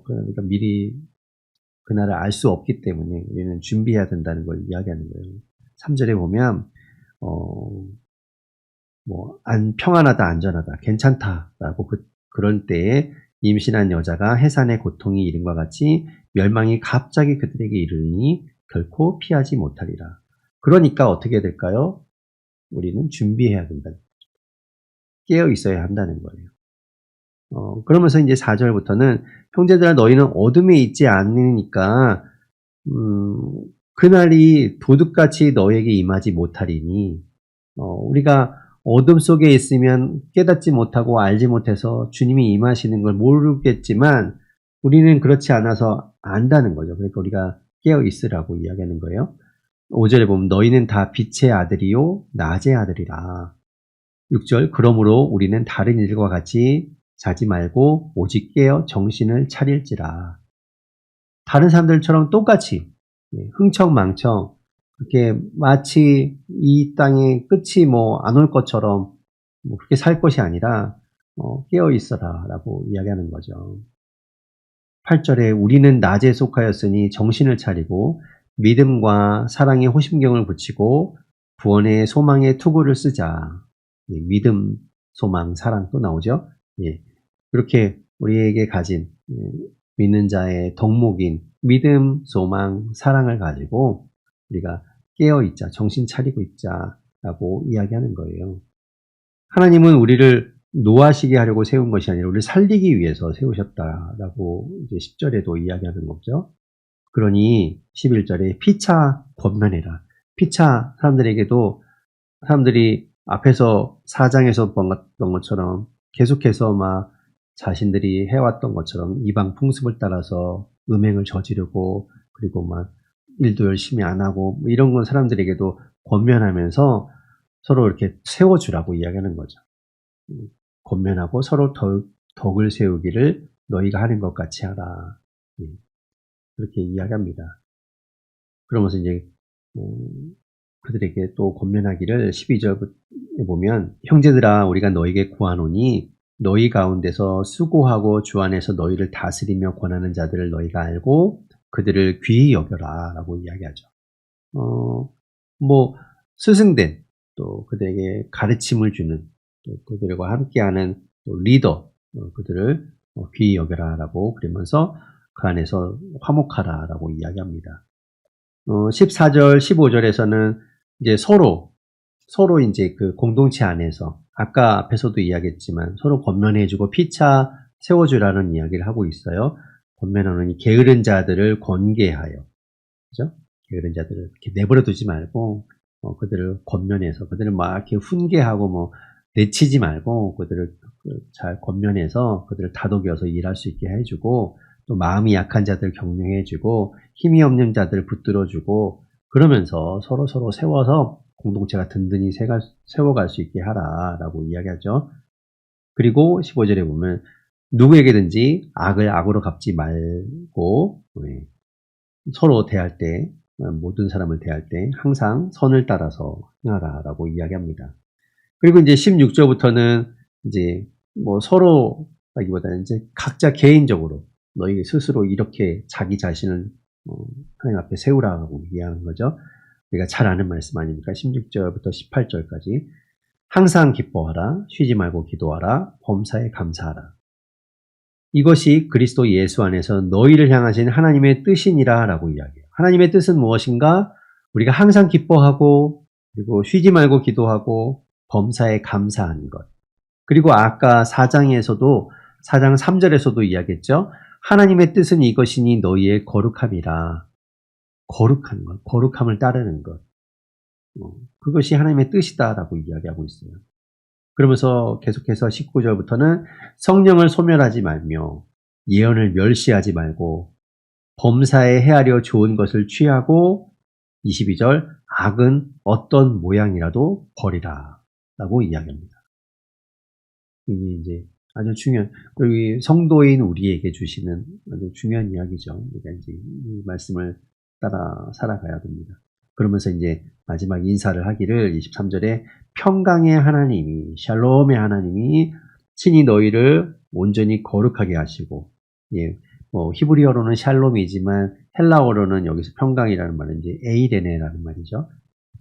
[SPEAKER 1] 그러니까 미리 그날을 알 수 없기 때문에 우리는 준비해야 된다는 걸 이야기하는 거예요. 3절에 보면 평안하다, 안전하다, 괜찮다라고 그럴 때에 임신한 여자가 해산의 고통이 이른과 같이 멸망이 갑자기 그들에게 이르니 결코 피하지 못하리라. 그러니까 어떻게 될까요? 우리는 준비해야 된다. 깨어 있어야 한다는 거예요. 그러면서 이제 4절부터는 형제들아 너희는 어둠에 있지 않으니까 그날이 도둑같이 너에게 임하지 못하리니 우리가 어둠 속에 있으면 깨닫지 못하고 알지 못해서 주님이 임하시는 걸 모르겠지만 우리는 그렇지 않아서 안다는 거죠. 그러니까 우리가 깨어 있으라고 이야기하는 거예요. 5절에 보면 너희는 다 빛의 아들이요 낮의 아들이라. 6절 그러므로 우리는 다른 이들과 같이 자지 말고 오직 깨어 정신을 차릴지라. 다른 사람들처럼 똑같이 흥청망청 그렇게 마치 이 땅의 끝이 안 올 것처럼 그렇게 살 것이 아니라 깨어 있어라 라고 이야기하는 거죠. 8절에 우리는 낮에 속하였으니 정신을 차리고 믿음과 사랑의 호심경을 붙이고 구원의 소망의 투구를 쓰자. 믿음, 소망, 사랑 또 나오죠. 그렇게 우리에게 가진 믿는 자의 덕목인 믿음, 소망, 사랑을 가지고 우리가 깨어있자, 정신 차리고 있자라고 이야기하는 거예요. 하나님은 우리를 노하시게 하려고 세운 것이 아니라 우리를 살리기 위해서 세우셨다라고 이제 10절에도 이야기하는 거죠. 그러니 11절에 피차 권면해라. 피차 사람들에게도 사람들이 앞에서 4장에서 봤던 것처럼 계속해서 막 자신들이 해왔던 것처럼 이방 풍습을 따라서 음행을 저지르고 그리고 막 일도 열심히 안 하고 이런 건 사람들에게도 권면하면서 서로 이렇게 세워주라고 이야기하는 거죠. 권면하고 서로 덕을 세우기를 너희가 하는 것 같이 하라. 그렇게 이야기합니다. 그러면서 이제 그들에게 또 권면하기를 12절에 보면 형제들아 우리가 너에게 구하노니 너희 가운데서 수고하고 주 안에서 너희를 다스리며 권하는 자들을 너희가 알고 그들을 귀히 여겨라 라고 이야기하죠. 스승된 또 그들에게 가르침을 주는 또 그들과 함께하는 또 리더 그들을 귀히 여겨라 라고 그러면서 그 안에서 화목하라 라고 이야기합니다. 14절, 15절에서는 이제 서로 이제 그 공동체 안에서 아까 앞에서도 이야기했지만 서로 권면해주고 피차 세워주라는 이야기를 하고 있어요. 권면하노니 게으른 자들을 권계하여, 그죠? 게으른 자들을 이렇게 내버려 두지 말고 그들을 권면해서 그들을 막 이렇게 훈계하고 뭐 내치지 말고 그들을 잘 권면해서 그들을 다독여서 일할 수 있게 해주고, 또 마음이 약한 자들 격려해주고 힘이 없는 자들 붙들어주고, 그러면서 서로 세워서 공동체가 든든히 세워갈 수 있게 하라라고 이야기하죠. 그리고 15절에 보면 누구에게든지 악을 악으로 갚지 말고 서로 대할 때, 모든 사람을 대할 때 항상 선을 따라서 행하라라고 이야기합니다. 그리고 이제 16절부터는 이제 뭐 서로라기보다는 이제 각자 개인적으로 너희 스스로 이렇게 자기 자신을 하나님 앞에 세우라고 이야기하는 거죠. 우리가 잘 아는 말씀 아닙니까? 16절부터 18절까지 항상 기뻐하라, 쉬지 말고 기도하라, 범사에 감사하라. 이것이 그리스도 예수 안에서 너희를 향하신 하나님의 뜻이니라 라고 이야기해요. 하나님의 뜻은 무엇인가? 우리가 항상 기뻐하고, 그리고 쉬지 말고 기도하고, 범사에 감사하는 것. 그리고 아까 4장 3절에서도 이야기했죠. 하나님의 뜻은 이것이니 너희의 거룩함이라. 거룩한 것, 거룩함을 따르는 것. 그것이 하나님의 뜻이다라고 이야기하고 있어요. 그러면서 계속해서 19절부터는 성령을 소멸하지 말며 예언을 멸시하지 말고 범사에 헤아려 좋은 것을 취하고, 22절 악은 어떤 모양이라도 버리라 라고 이야기합니다. 이게 이제 아주 중요한, 여기 성도인 우리에게 주시는 아주 중요한 이야기죠. 그러니까 이제 이 말씀을 따라 살아가야 됩니다. 그러면서 이제 마지막 인사를 하기를 23절에 평강의 하나님이, 샬롬의 하나님이 친히 너희를 온전히 거룩하게 하시고, 뭐 히브리어로는 샬롬이지만 헬라어로는 여기서 평강이라는 말은 이제 에이레네라는 말이죠.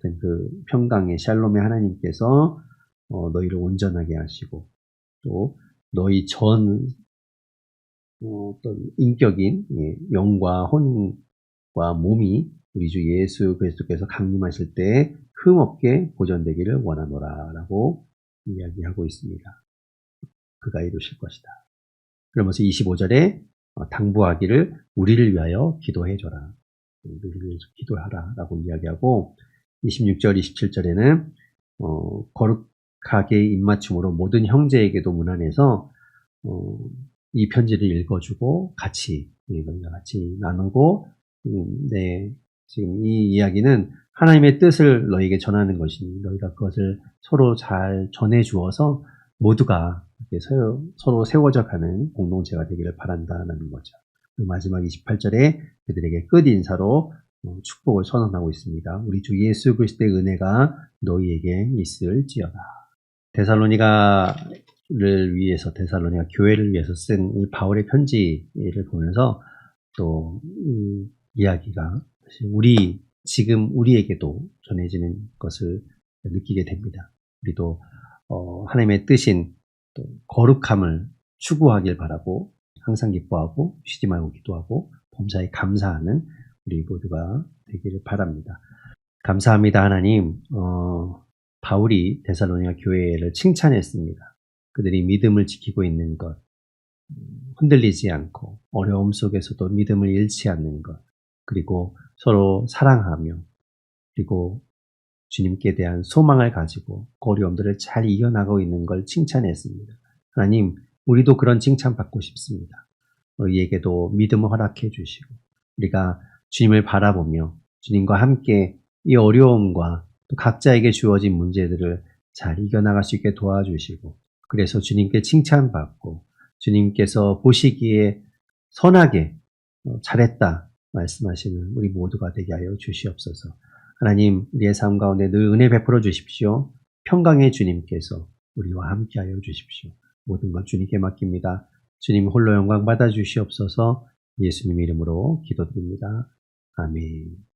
[SPEAKER 1] 그 평강의 샬롬의 하나님께서 너희를 온전하게 하시고, 또 너희 전 어떤 인격인 영과 혼과 몸이 우리 주 예수 그리스도께서 강림하실 때 흠없게 보존되기를 원하노라 라고 이야기하고 있습니다. 그가 이루실 것이다. 그러면서 25절에 당부하기를 우리를 위하여 기도해줘라. 우리를 위해서 기도하라 라고 이야기하고, 26절, 27절에는 거룩하게 입맞춤으로 모든 형제에게도 문안해서 이 편지를 읽어주고 같이 나누고, 지금 이 이야기는 하나님의 뜻을 너희에게 전하는 것이니 너희가 그것을 서로 잘 전해주어서 모두가 이렇게 서로 세워져 가는 공동체가 되기를 바란다는 거죠. 마지막 28절에 그들에게 끝 인사로 축복을 선언하고 있습니다. 우리 주 예수 그리스도의 은혜가 너희에게 있을지어다. 데살로니가 교회를 위해서 쓴 이 바울의 편지를 보면서 또 이야기가 지금 우리에게도 전해지는 것을 느끼게 됩니다. 우리도 하나님의 뜻인 또 거룩함을 추구하길 바라고, 항상 기뻐하고 쉬지 말고 기도하고 범사에 감사하는 우리 모두가 되기를 바랍니다. 감사합니다. 하나님. 바울이 데살로니가 교회를 칭찬했습니다. 그들이 믿음을 지키고 있는 것, 흔들리지 않고 어려움 속에서도 믿음을 잃지 않는 것, 그리고 서로 사랑하며, 그리고 주님께 대한 소망을 가지고 어려움들을 잘 이겨나가고 있는 걸 칭찬했습니다. 하나님, 우리도 그런 칭찬 받고 싶습니다. 우리에게도 믿음을 허락해 주시고, 우리가 주님을 바라보며 주님과 함께 이 어려움과 또 각자에게 주어진 문제들을 잘 이겨나갈 수 있게 도와주시고, 그래서 주님께 칭찬받고 주님께서 보시기에 선하게 잘했다 말씀하시는 우리 모두가 되게 하여 주시옵소서. 하나님, 우리의 삶 가운데 늘 은혜 베풀어 주십시오. 평강의 주님께서 우리와 함께 하여 주십시오. 모든 것 주님께 맡깁니다. 주님 홀로 영광 받아 주시옵소서. 예수님 이름으로 기도드립니다. 아멘.